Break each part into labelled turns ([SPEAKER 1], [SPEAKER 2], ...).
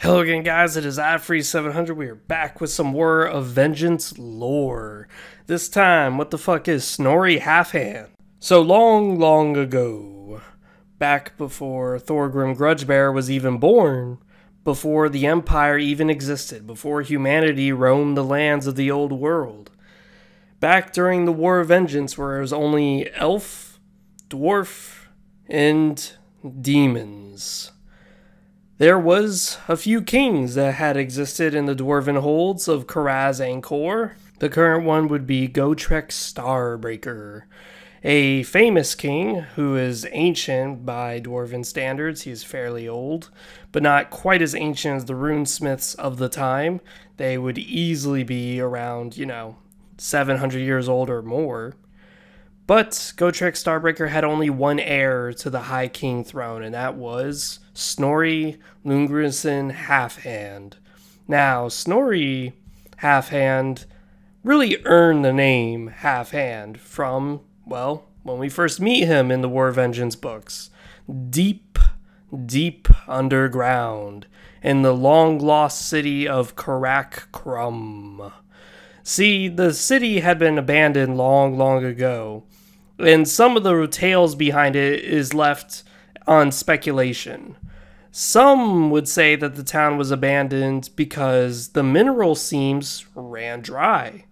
[SPEAKER 1] Hello again, guys, it is iFree700. We are back with some War of Vengeance lore. This time, what the fuck is Snorri Halfhand? So long ago, back before Thorgrim Grudgebearer was even born, before the Empire even existed, before humanity roamed the lands of the old world, back during the War of Vengeance where it was only elf, dwarf, and demons, there was a few kings that had existed in the dwarven holds of Karaz Angkor. The current one would be Gotrek Starbreaker, a famous king who is ancient by dwarven standards. He is fairly old, but not quite as ancient as the runesmiths of the time. They would easily be around, 700 years old or more. But Gotrek Starbreaker had only one heir to the High King throne, and that was Snorri Halfhand. Now, Snorri Halfhand really earned the name Halfhand from, well, when we first meet him in the War of Vengeance books. Deep underground, in the long-lost city of Karak. See, the city had been abandoned long ago, and some of the tales behind it is left on speculation. Some would say that the town was abandoned because the mineral seams ran dry.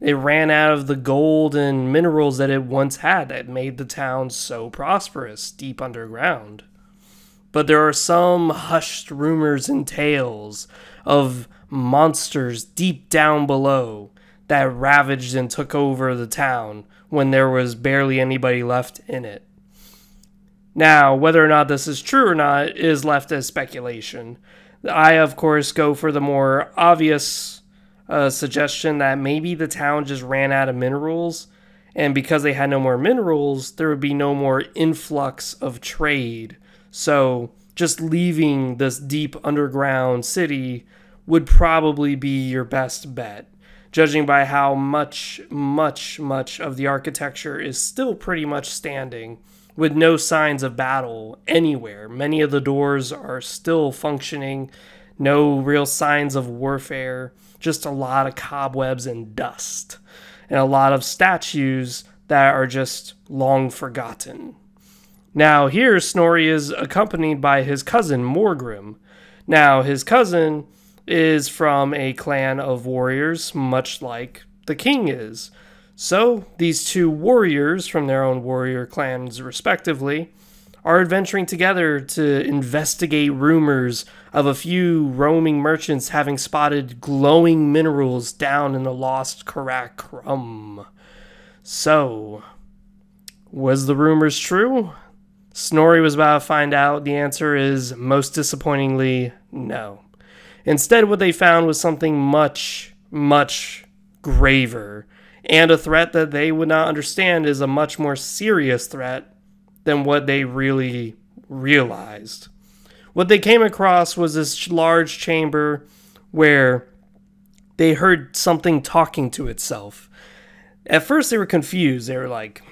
[SPEAKER 1] It ran out of the gold and minerals that it once had that made the town so prosperous deep underground. But there are some hushed rumors and tales of monsters deep down below that ravaged and took over the town when there was barely anybody left in it. Now, whether or not this is true or not is left as speculation. I, of course, go for the more obvious suggestion that maybe the town just ran out of minerals, and because they had no more minerals, there would be no more influx of trade. So, just leaving this deep underground city would probably be your best bet, judging by how much of the architecture is still pretty much standing, with no signs of battle anywhere. Many of the doors are still functioning, no real signs of warfare, just a lot of cobwebs and dust, and a lot of statues that are just long forgotten. Now here Snorri is accompanied by his cousin Morgrim. Now his cousin is from a clan of warriors, much like the king is. So, these two warriors from their own warrior clans respectively are adventuring together to investigate rumors of a few roaming merchants having spotted glowing minerals down in the lost Karak. So, was the rumors true? Snorri was about to find out. The answer is, most disappointingly, no. Instead, what they found was something much graver, and a threat that they would not understand is a much more serious threat than what they really realized. What they came across was this large chamber where they heard something talking to itself. At first they were confused. They were like,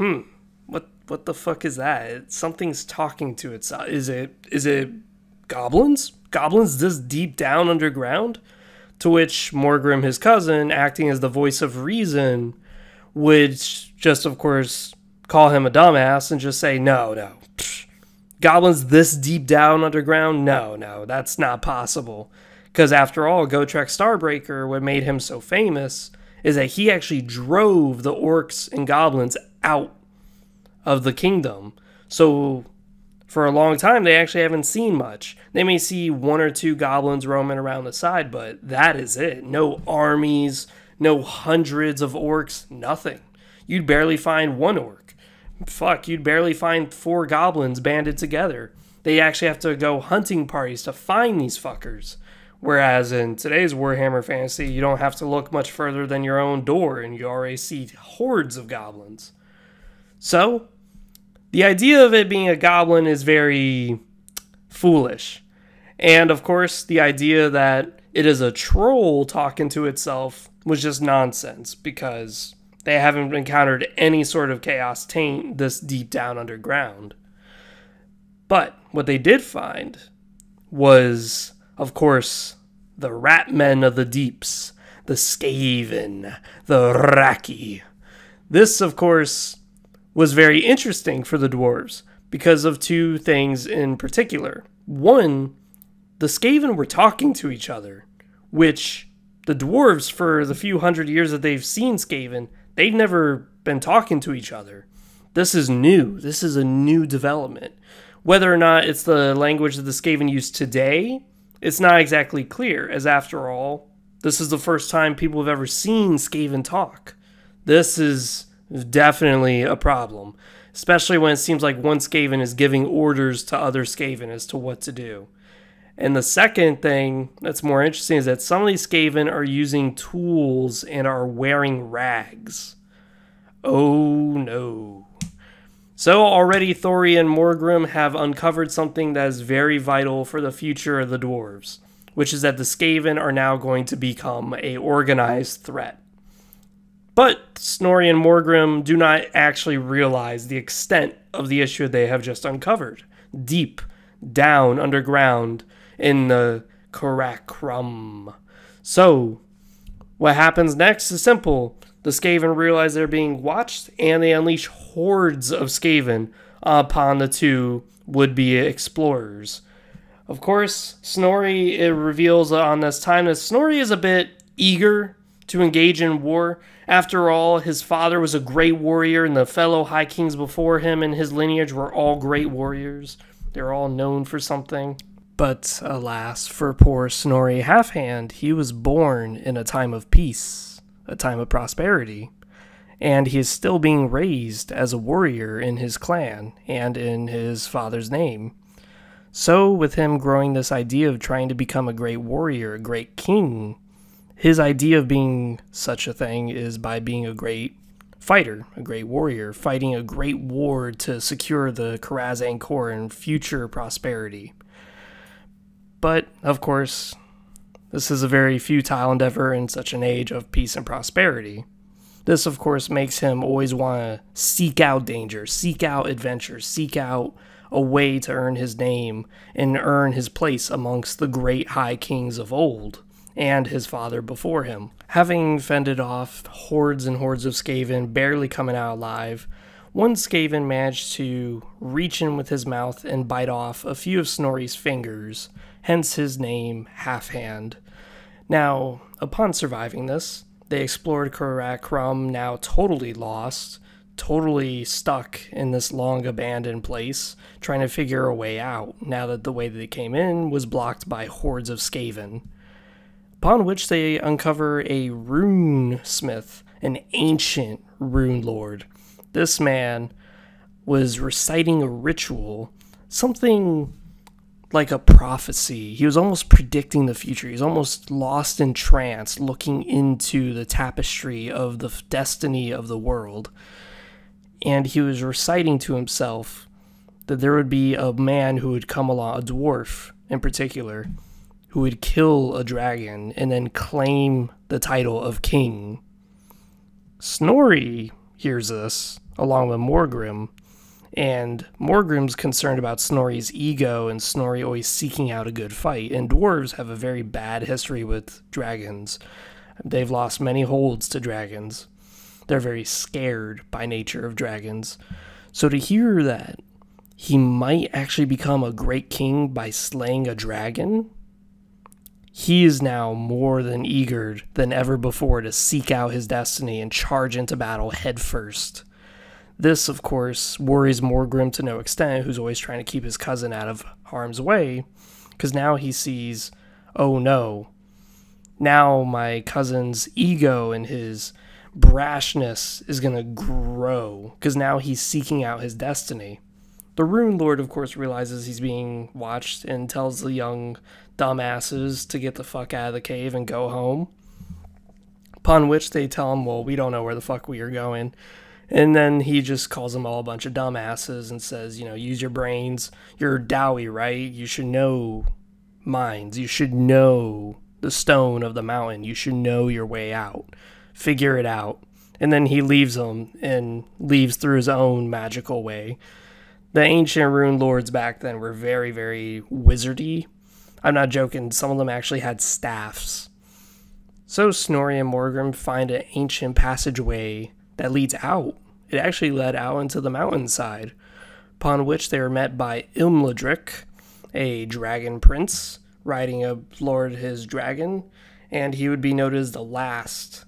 [SPEAKER 1] what the fuck is that? Something's talking to itself. Is it goblins? Goblins this deep down underground? To which Morgrim, his cousin, acting as the voice of reason, would just, of course, call him a dumbass and just say, no. Psh, goblins this deep down underground? No, that's not possible. Because after all, Gotrek Starbreaker, what made him so famous is that he actually drove the orcs and goblins out of the kingdom. So for a long time, they actually haven't seen much. They may see one or two goblins roaming around the side, but that is it. No armies, no hundreds of orcs, nothing. You'd barely find one orc. Fuck, you'd barely find 4 goblins banded together. They actually have to go hunting parties to find these fuckers. Whereas in today's Warhammer Fantasy, you don't have to look much further than your own door, and you already see hordes of goblins. So, the idea of it being a goblin is very foolish. And of course, the idea that it is a troll talking to itself was just nonsense, because they haven't encountered any sort of chaos taint this deep down underground. But what they did find was Of course, the rat men of the deeps, the Skaven, the Raki. This, of course, was very interesting for the dwarves because of two things in particular. One, the Skaven were talking to each other, which the dwarves, for the few hundred years that they've seen Skaven, they've never been talking to each other. This is new. This is a new development. Whether or not it's the language that the Skaven use today, it's not exactly clear, as after all, this is the first time people have ever seen Skaven talk. This is definitely a problem, especially when it seems like one Skaven is giving orders to other Skaven as to what to do. And the second thing that's more interesting is that some of these Skaven are using tools and are wearing rags. Oh no. So already Thori and Morgrim have uncovered something that is very vital for the future of the dwarves, which is that the Skaven are now going to become a organized threat. But Snorri and Morgrim do not actually realize the extent of the issue they have just uncovered. Deep down underground in the Karakrum. So, what happens next is simple. The Skaven realize they're being watched, and they unleash hordes of Skaven upon the two would-be explorers. Of course, Snorri, it reveals on this time that Snorri is a bit eager to engage in war. After all, his father was a great warrior, and the fellow High Kings before him and his lineage were all great warriors. They're all known for something. But alas, for poor Snorri Halfhand, he was born in a time of peace, a time of prosperity, and he is still being raised as a warrior in his clan and in his father's name. So with him growing this idea of trying to become a great warrior, a great king, his idea of being such a thing is by being a great fighter, a great warrior, fighting a great war to secure the Karazhan core and future prosperity. But, of course, this is a very futile endeavor in such an age of peace and prosperity. This, of course, makes him always want to seek out danger, seek out adventure, seek out a way to earn his name and earn his place amongst the great high kings of old and his father before him. Having fended off hordes and hordes of Skaven barely coming out alive, one Skaven managed to reach in with his mouth and bite off a few of Snorri's fingers, hence his name, Halfhand. Now, upon surviving this, they explored Karakrum, now totally lost, totally stuck in this long abandoned place, trying to figure a way out, now that the way that they came in was blocked by hordes of Skaven. Upon which they uncover a rune smith, an ancient rune lord. This man was reciting a ritual, something like a prophecy. He was almost predicting the future. He was almost lost in trance, looking into the tapestry of the destiny of the world. And he was reciting to himself that there would be a man who would come along, a dwarf in particular, who would kill a dragon and then claim the title of king. Snorri hears this, along with Morgrim, and Morgrim's concerned about Snorri's ego and Snorri always seeking out a good fight, and dwarves have a very bad history with dragons. They've lost many holds to dragons. They're very scared by nature of dragons. So to hear that he might actually become a great king by slaying a dragon, he is now more than eager than ever before to seek out his destiny and charge into battle headfirst. This, of course, worries Morgrim to no extent, who's always trying to keep his cousin out of harm's way, because now he sees, oh no, now my cousin's ego and his brashness is going to grow, because now he's seeking out his destiny. The Rune Lord, of course, realizes he's being watched and tells the young dumbasses to get the fuck out of the cave and go home. Upon which they tell him, well, we don't know where the fuck we are going. And then he just calls them all a bunch of dumbasses and says, you know, use your brains. You're Dowie, right? You should know mines. You should know the stone of the mountain. You should know your way out. Figure it out. And then he leaves them and leaves through his own magical way. The ancient rune lords back then were very, very wizardy. I'm not joking, some of them actually had staffs. So Snorri and Morgrim find an ancient passageway that leads out. It actually led out into the mountainside, upon which they were met by Imladric, a dragon prince, riding aboard his dragon, and he would be noted as the last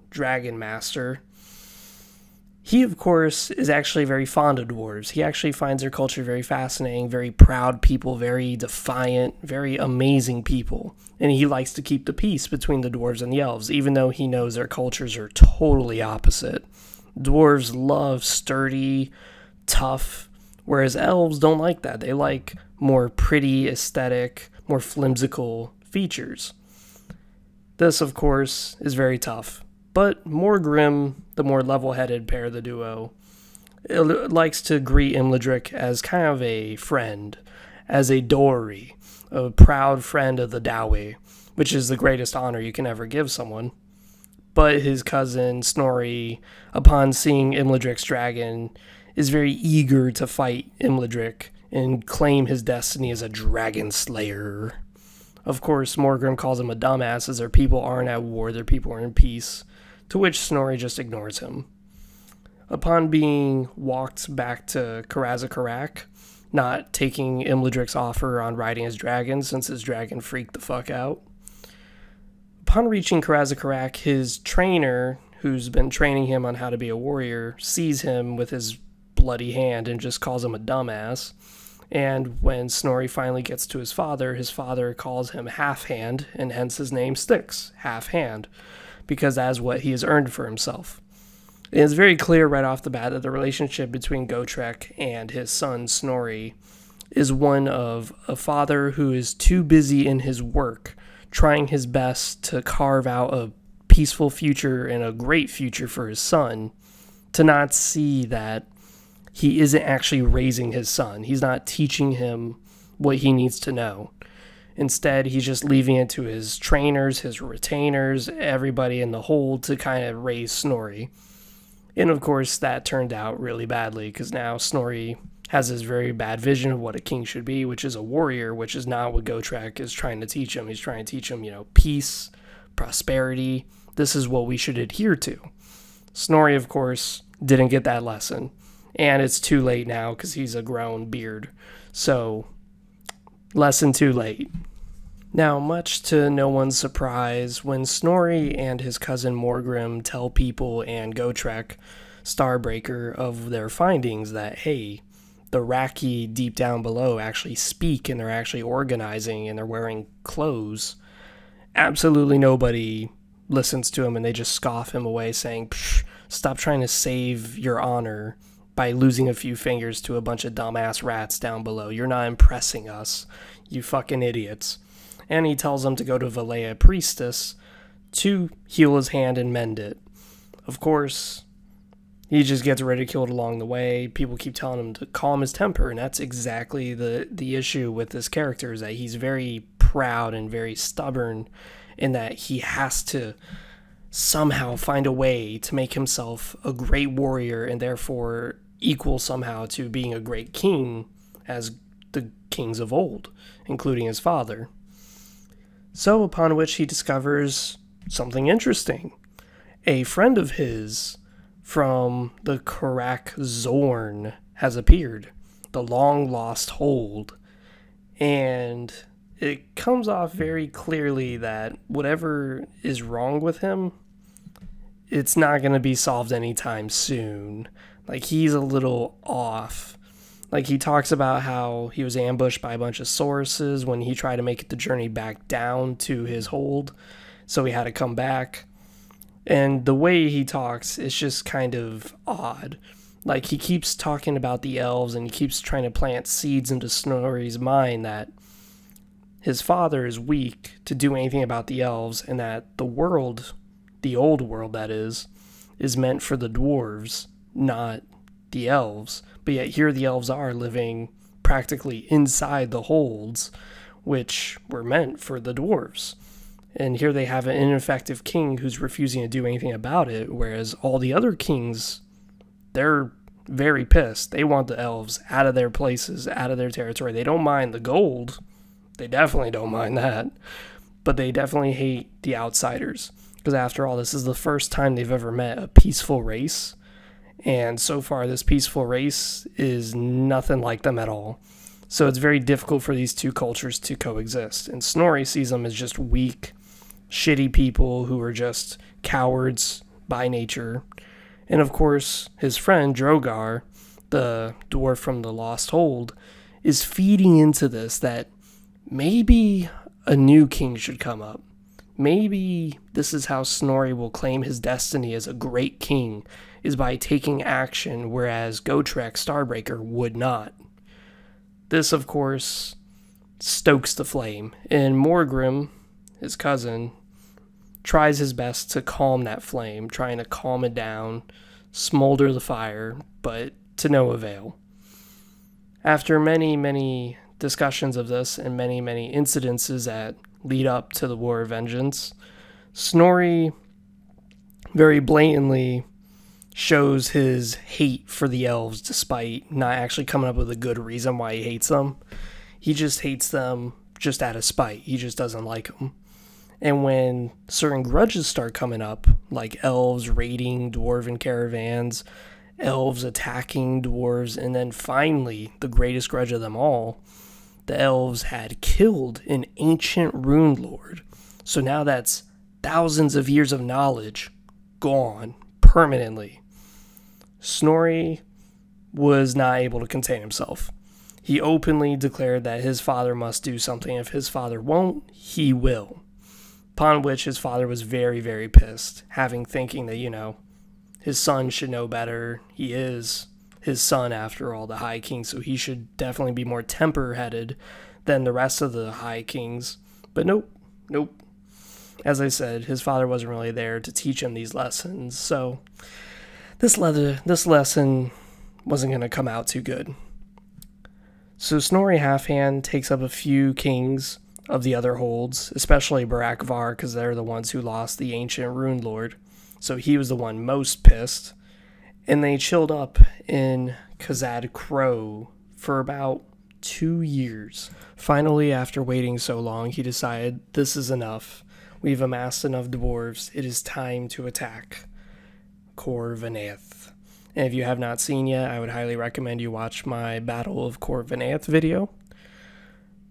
[SPEAKER 1] dragon master. He, of course, is actually very fond of dwarves. He actually finds their culture very fascinating, very proud people, very defiant, very amazing people. And he likes to keep the peace between the dwarves and the elves, even though he knows their cultures are totally opposite. Dwarves love sturdy, tough, whereas elves don't like that. They like more pretty, aesthetic, more whimsical features. This, of course, is very tough. But Morgrim, the more level-headed pair of the duo, likes to greet Imladric as kind of a friend, as a Dori, a proud friend of the Dawi, which is the greatest honor you can ever give someone. But his cousin, Snorri, upon seeing Imladric's dragon, is very eager to fight Imladric and claim his destiny as a dragon slayer. Of course, Morgrim calls him a dumbass, as their people aren't at war, their people are in peace, to which Snorri just ignores him. Upon being walked back to Karazakarak, not taking Imladric's offer on riding his dragon since his dragon freaked the fuck out, upon reaching Karazakarak, his trainer, who's been training him on how to be a warrior, sees him with his bloody hand and just calls him a dumbass. And when Snorri finally gets to his father calls him Halfhand, and hence his name sticks, Halfhand, because that's what he has earned for himself. It is very clear right off the bat that the relationship between Gotrek and his son Snorri is one of a father who is too busy in his work, trying his best to carve out a peaceful future and a great future for his son, to not see that he isn't actually raising his son. He's not teaching him what he needs to know. Instead, he's just leaving it to his trainers, his retainers, everybody in the hold to kind of raise Snorri. And of course, that turned out really badly, because now Snorri has this very bad vision of what a king should be, which is a warrior, which is not what Gotrek is trying to teach him. He's trying to teach him, peace, prosperity. This is what we should adhere to. Snorri, of course, didn't get that lesson. And it's too late now because he's a grown beard. So, lesson too late. Now, much to no one's surprise, when Snorri and his cousin Morgrim tell people and Gotrek, Starbreaker, of their findings that, hey, the Raki deep down below actually speak and they're actually organizing and they're wearing clothes, absolutely nobody listens to him and they just scoff him away saying, psh, stop trying to save your honor by losing a few fingers to a bunch of dumbass rats down below. You're not impressing us, you fucking idiots. And he tells them to go to Valea Priestess to heal his hand and mend it. Of course, he just gets ridiculed along the way. People keep telling him to calm his temper, and that's exactly the issue with this character, is that he's very proud and very stubborn in that he has to somehow find a way to make himself a great warrior and therefore equal somehow to being a great king as the kings of old, including his father. So upon which he discovers something interesting. A friend of his from the Karak Zorn has appeared, the long-lost hold, and it comes off very clearly that whatever is wrong with him, it's not going to be solved anytime soon. Like, he's a little off. Like, he talks about how he was ambushed by a bunch of sources when he tried to make the journey back down to his hold, so he had to come back. And the way he talks is just kind of odd. Like, he keeps talking about the elves and he keeps trying to plant seeds into Snorri's mind that his father is weak to do anything about the elves, and that the world, the old world that is meant for the dwarves, not the elves. But yet here the elves are living practically inside the holds, which were meant for the dwarves. And here they have an ineffective king who's refusing to do anything about it, whereas all the other kings, they're very pissed. They want the elves out of their places, out of their territory. They don't mind the gold. They definitely don't mind that. But they definitely hate the outsiders. Because after all, this is the first time they've ever met a peaceful race. And so far, this peaceful race is nothing like them at all. So it's very difficult for these two cultures to coexist. And Snorri sees them as just weak, shitty people who are just cowards by nature. And of course, his friend Drogar, the dwarf from the Lost Hold, is feeding into this that maybe a new king should come up. Maybe this is how Snorri will claim his destiny as a great king, is by taking action, whereas Gotrek Starbreaker would not. This, of course, stokes the flame, and Morgrim, his cousin, tries his best to calm that flame, trying to calm it down, smolder the fire, but to no avail. After many, many discussions of this and many, many incidences that lead up to the War of Vengeance, Snorri very blatantly shows his hate for the elves despite not actually coming up with a good reason why he hates them. He just hates them just out of spite. He just doesn't like them. And when certain grudges start coming up, like elves raiding dwarven caravans, elves attacking dwarves, and then finally, the greatest grudge of them all, the elves had killed an ancient rune lord. So now that's thousands of years of knowledge gone permanently. Snorri was not able to contain himself. He openly declared that his father must do something. If his father won't, he will. Upon which his father was very, very pissed, thinking that, his son should know better. He is his son, after all, the High King, so he should definitely be more temper-headed than the rest of the High Kings. But nope. As I said, his father wasn't really there to teach him these lessons, so this lesson wasn't going to come out too good. So Snorri Halfhand takes up a few kings of the other holds, especially Barakvar, because they're the ones who lost the ancient rune lord. So he was the one most pissed. And they chilled up in Khazad Crow for about 2 years. Finally, after waiting so long, he decided, this is enough. We've amassed enough dwarves. It is time to attack Khor-Vanaeth. And if you have not seen yet, I would highly recommend you watch my Battle of Khor-Vanaeth video.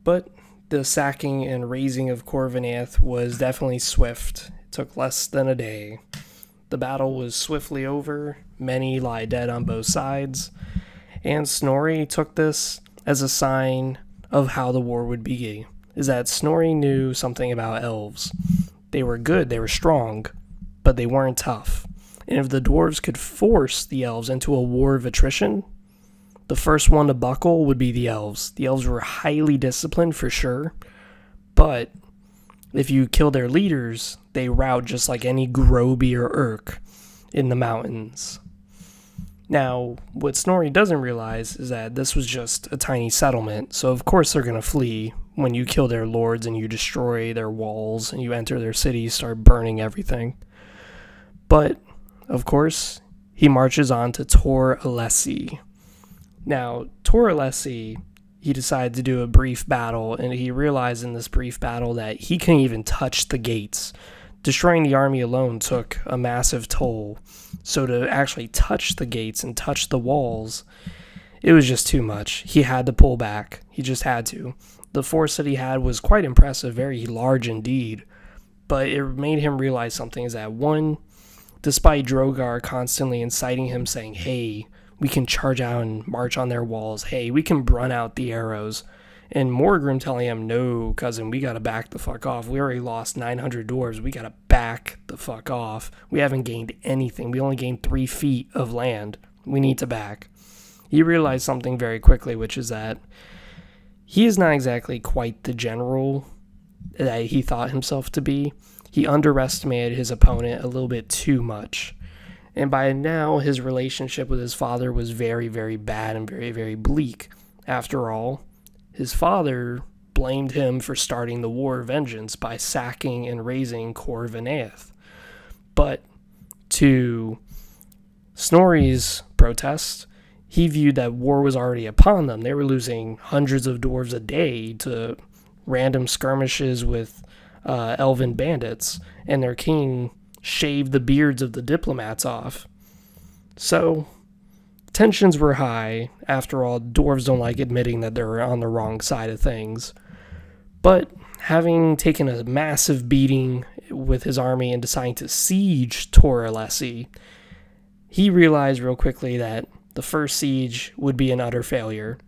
[SPEAKER 1] But the sacking and razing of Khor-Vanaeth was definitely swift. It took less than a day. The battle was swiftly over. Many lie dead on both sides. And Snorri took this as a sign of how the war would be. Is that Snorri knew something about elves. They were good, they were strong, but they weren't tough. And if the dwarves could force the elves into a war of attrition, the first one to buckle would be the elves. The elves were highly disciplined for sure, but if you kill their leaders, they rout just like any Groby or Urk in the mountains. Now, what Snorri doesn't realize is that this was just a tiny settlement, so of course they're going to flee when you kill their lords and you destroy their walls and you enter their cities, start burning everything. But, of course, he marches on to Tor Alessi. Now, Tor Alessi, he decided to do a brief battle, and he realized in this brief battle that he couldn't even touch the gates. Destroying the army alone took a massive toll, so to actually touch the gates and touch the walls, it was just too much. He had to pull back. He just had to. The force that he had was quite impressive, very large indeed, but it made him realize something, is that one, despite Drogar constantly inciting him, saying, hey, we can charge out and march on their walls, hey, we can run out the arrows, and Morgrim telling him, no, cousin, we gotta back the fuck off. We already lost 900 dwarves. We gotta back the fuck off. We haven't gained anything. We only gained 3 feet of land. We need to back. He realized something very quickly, which is that he is not exactly quite the general that he thought himself to be. He underestimated his opponent a little bit too much. And by now, his relationship with his father was very, very bad and very, very bleak. After all, his father blamed him for starting the War of Vengeance by sacking and razing Khor-Vanaeth. But to Snorri's protest, he viewed that war was already upon them. They were losing hundreds of dwarves a day to random skirmishes with elven bandits, and their king shaved the beards of the diplomats off. So, tensions were high. After all, dwarves don't like admitting that they're on the wrong side of things. But having taken a massive beating with his army and deciding to siege Tor Alessi, he realized real quickly that the first siege would be an utter failure.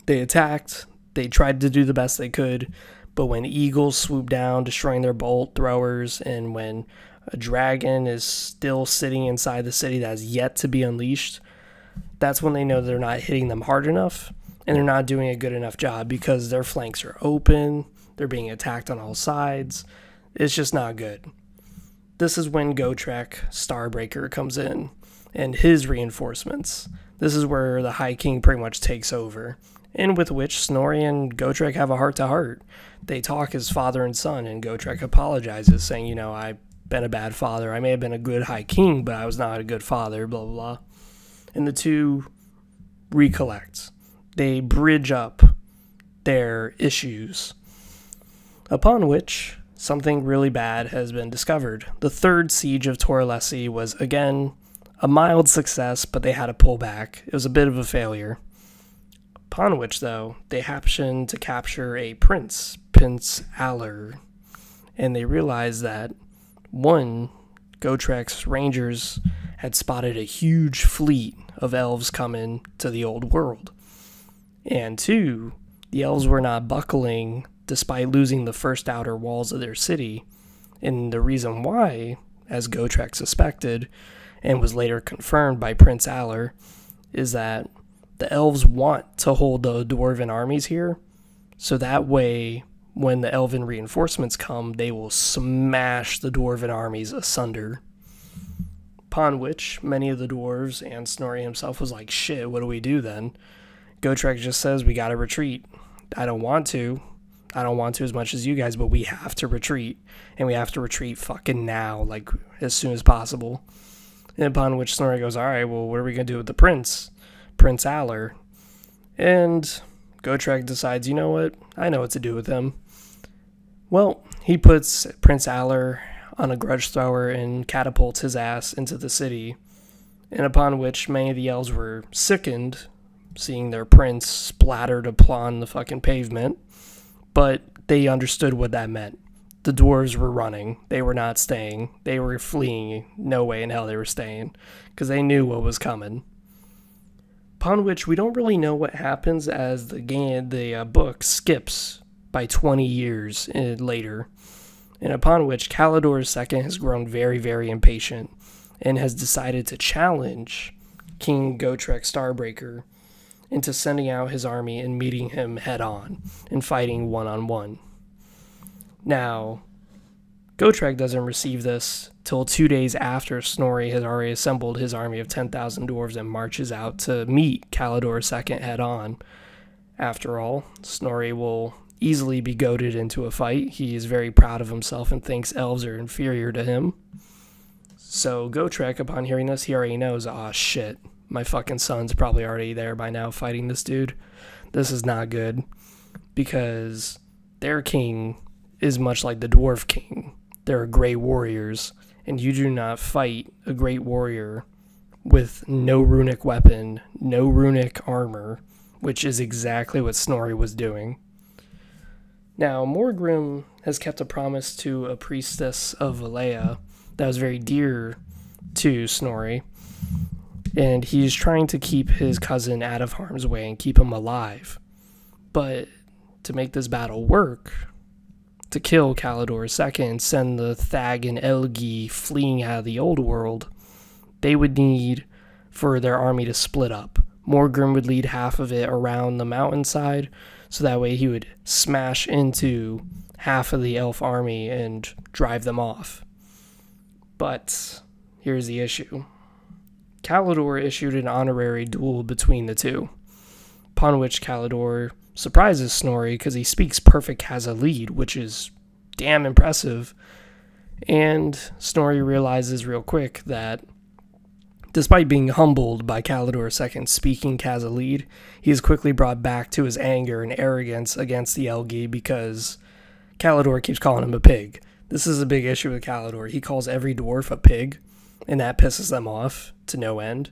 [SPEAKER 1] They attacked, they tried to do the best they could, but when eagles swoop down, destroying their bolt throwers, and when a dragon is still sitting inside the city that has yet to be unleashed, that's when they know they're not hitting them hard enough, and they're not doing a good enough job because their flanks are open, they're being attacked on all sides. It's just not good. This is when Gotrek Starbreaker comes in, and his reinforcements. This is where the High King pretty much takes over, and with which Snorri and Gotrek have a heart-to-heart. They talk as father and son, and Gotrek apologizes, saying, you know, I've been a bad father. I may have been a good High King, but I was not a good father, blah, blah, blah. And the two recollect. They bridge up their issues. Upon which, something really bad has been discovered. The third siege of Tor Alessi was, again, a mild success, but they had to pull back. It was a bit of a failure. Upon which, though, they happened to capture a prince, Prince Aller, and they realized that, one, Gotrek's rangers had spotted a huge fleet of elves coming to the old world, and two, the elves were not buckling despite losing the first outer walls of their city, and the reason why, as Gotrek suspected, and was later confirmed by Prince Aller, is that the elves want to hold the dwarven armies here, so that way, when the elven reinforcements come, they will smash the dwarven armies asunder. Upon which, many of the dwarves, and Snorri himself, was like, shit, what do we do then? Gotrek just says, we gotta retreat. I don't want to as much as you guys, but we have to retreat. And we have to retreat fucking now, like, as soon as possible. And upon which Snorri goes, alright, well, what are we gonna do with the prince? Prince Aller. And Gotrek decides, you know what? I know what to do with him. Well, he puts Prince Aller on a grudge thrower and catapults his ass into the city. And upon which many of the elves were sickened, seeing their prince splattered upon the fucking pavement. But they understood what that meant. The dwarves were running. They were not staying. They were fleeing. No way in hell they were staying, because they knew what was coming. Upon which we don't really know what happens as the book skips by 20 years later. And upon which Kalidor II has grown very, very impatient and has decided to challenge King Gotrek Starbreaker into sending out his army and meeting him head-on and fighting one-on-one. Now, Gotrek doesn't receive this till 2 days after Snorri has already assembled his army of 10,000 dwarves and marches out to meet Kalidor II head-on. After all, Snorri will easily be goaded into a fight. He is very proud of himself and thinks elves are inferior to him. So Gotrek, upon hearing this, he already knows, aw shit, my fucking son's probably already there by now fighting this dude. This is not good, because their king is much like the dwarf king. They're great warriors, and you do not fight a great warrior with no runic weapon, no runic armor, which is exactly what Snorri was doing. Now, Morgrim has kept a promise to a priestess of Valea that was very dear to Snorri, and he's trying to keep his cousin out of harm's way and keep him alive. But to make this battle work, to kill Kalidor II and send the Thag and Elgi fleeing out of the old world, they would need for their army to split up. Morgrim would lead half of it around the mountainside, so that way he would smash into half of the elf army and drive them off. But here's the issue. Kalidor issued an honorary duel between the two, upon which Kalidor surprises Snorri because he speaks perfect Khazalid, which is damn impressive, and Snorri realizes real quick that Despite being humbled by Calidor II speaking as a lead, he is quickly brought back to his anger and arrogance against the Elgi because Calidor keeps calling him a pig. This is a big issue with Calidor. He calls every dwarf a pig, and that pisses them off to no end.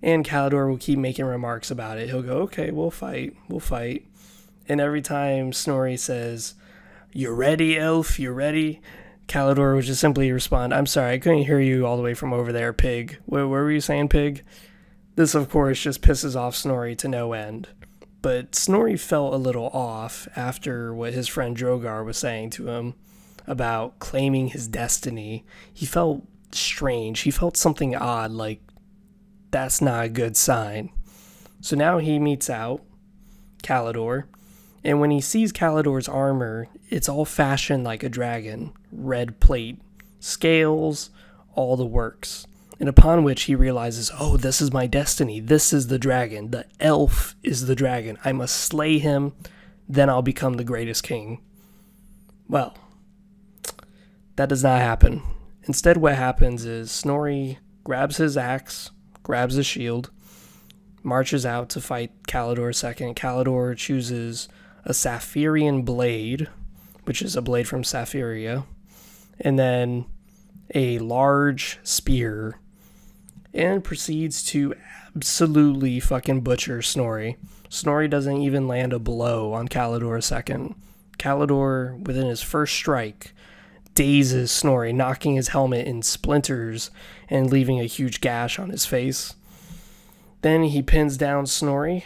[SPEAKER 1] And Calidor will keep making remarks about it. He'll go, okay, we'll fight. And every time Snorri says, "You ready, elf? You ready?" Calidor would just simply respond, "I'm sorry, I couldn't hear you all the way from over there, pig. Where were you saying, pig?" This, of course, just pisses off Snorri to no end. But Snorri felt a little off after what his friend Drogar was saying to him about claiming his destiny. He felt strange. He felt something odd, like that's not a good sign. So now he meets out Calidor, and when he sees Calidor's armor, it's all fashioned like a dragon. Red plate, scales, all the works. And upon which he realizes, oh, this is my destiny. This is the dragon. The elf is the dragon. I must slay him, then I'll become the greatest king. Well, that does not happen. Instead, what happens is Snorri grabs his axe, grabs his shield, marches out to fight Calidor II. Calidor chooses a Saphirian blade, which is a blade from Saphiria, and then a large spear, and proceeds to absolutely fucking butcher Snorri. Snorri doesn't even land a blow on Calidor II. Calidor, within his first strike, dazes Snorri, knocking his helmet in splinters and leaving a huge gash on his face. Then he pins down Snorri,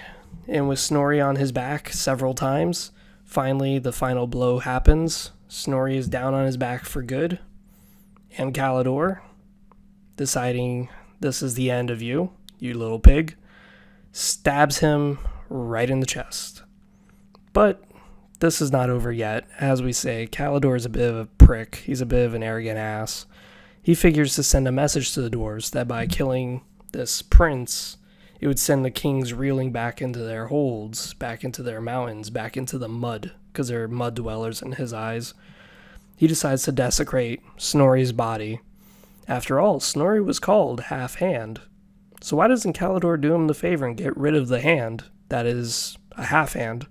[SPEAKER 1] and with Snorri on his back several times, finally the final blow happens. Snorri is down on his back for good, and Calidor, deciding this is the end of you, you little pig, stabs him right in the chest. But this is not over yet. As we say, Calidor is a bit of a prick. He's a bit of an arrogant ass. He figures to send a message to the dwarves that by killing this prince, it would send the kings reeling back into their holds, back into their mountains, back into the mud, because they're mud dwellers in his eyes. He decides to desecrate Snorri's body. After all, Snorri was called Halfhand. So why doesn't Calidor do him the favor and get rid of the hand that is a half hand?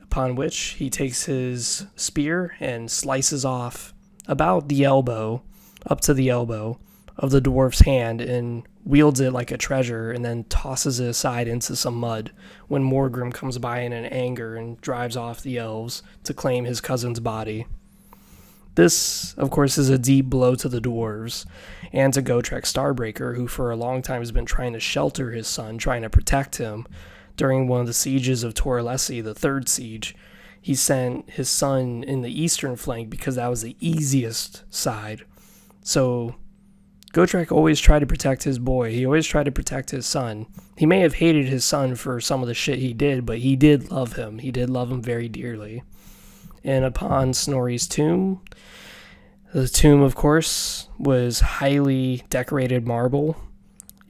[SPEAKER 1] Upon which he takes his spear and slices off about the elbow, up to the elbow, of the dwarf's hand and wields it like a treasure and then tosses it aside into some mud when Morgrim comes by in anger and drives off the elves to claim his cousin's body. This, of course, is a deep blow to the dwarves and to Gotrek Starbreaker, who for a long time has been trying to shelter his son, trying to protect him. During one of the sieges of Toralessi, the third siege, he sent his son in the eastern flank because that was the easiest side. So Gotrek always tried to protect his boy. He always tried to protect his son. He may have hated his son for some of the shit he did, but he did love him. He did love him very dearly. And upon Snorri's tomb, the tomb, of course, was highly decorated marble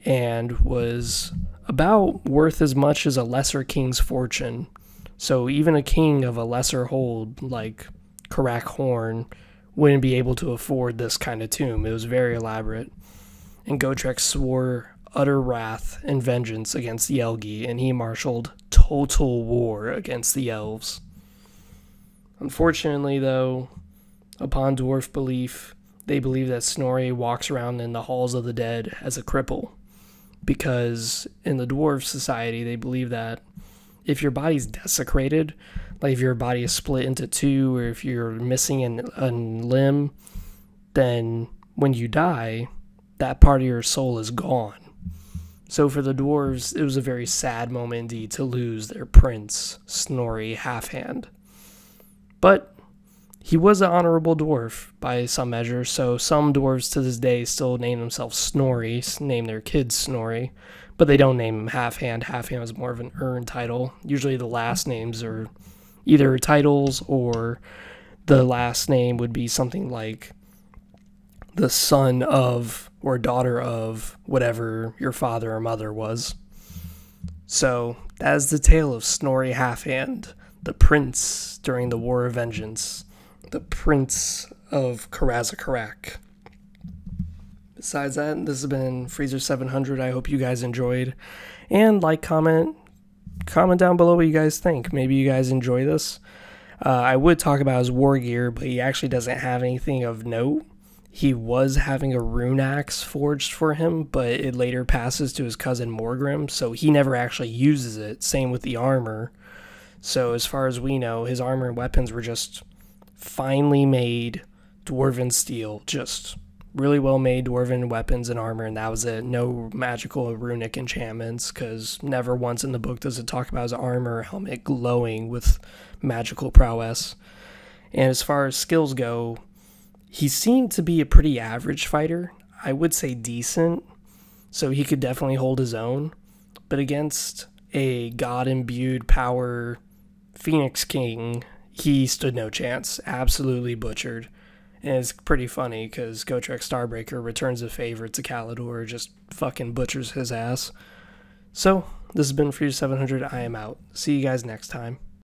[SPEAKER 1] and was about worth as much as a lesser king's fortune. So even a king of a lesser hold like Karak Horn wouldn't be able to afford this kind of tomb. It was very elaborate. And Gotrek swore utter wrath and vengeance against the Elgi, and he marshaled total war against the elves. Unfortunately, though, upon dwarf belief, they believe that Snorri walks around in the halls of the dead as a cripple. Because in the dwarf society, they believe that if your body's desecrated, like if your body is split into two, or if you're missing a limb, then when you die, that part of your soul is gone. So for the dwarves, it was a very sad moment indeed to lose their prince, Snorri Halfhand. But he was an honorable dwarf by some measure, so some dwarves to this day still name themselves Snorri, name their kids Snorri, but they don't name him Halfhand. Halfhand is more of an earned title. Usually the last names are either titles, or the last name would be something like the son of or daughter of whatever your father or mother was. So that is the tale of Snorri Halfhand, the prince during the War of Vengeance, the prince of Karazakarak. Besides that, this has been Freezer 700. I hope you guys enjoyed. And like, comment down below what you guys think. Maybe you guys enjoy this. I would talk about his war gear, but he actually doesn't have anything of note. He was having a rune axe forged for him, but it later passes to his cousin Morgrim, so he never actually uses it. Same with the armor. So as far as we know, his armor and weapons were just finely made dwarven steel. Just really well made dwarven weapons and armor, and that was it. No magical runic enchantments, because never once in the book does it talk about his armor or helmet glowing with magical prowess. And as far as skills go, he seemed to be a pretty average fighter. I would say decent, so he could definitely hold his own. But against a god-imbued power Phoenix King, he stood no chance. Absolutely butchered. And it's pretty funny, because Gotrek Starbreaker returns a favor to Kalidor, just fucking butchers his ass. So, this has been Freezer 700. I am out. See you guys next time.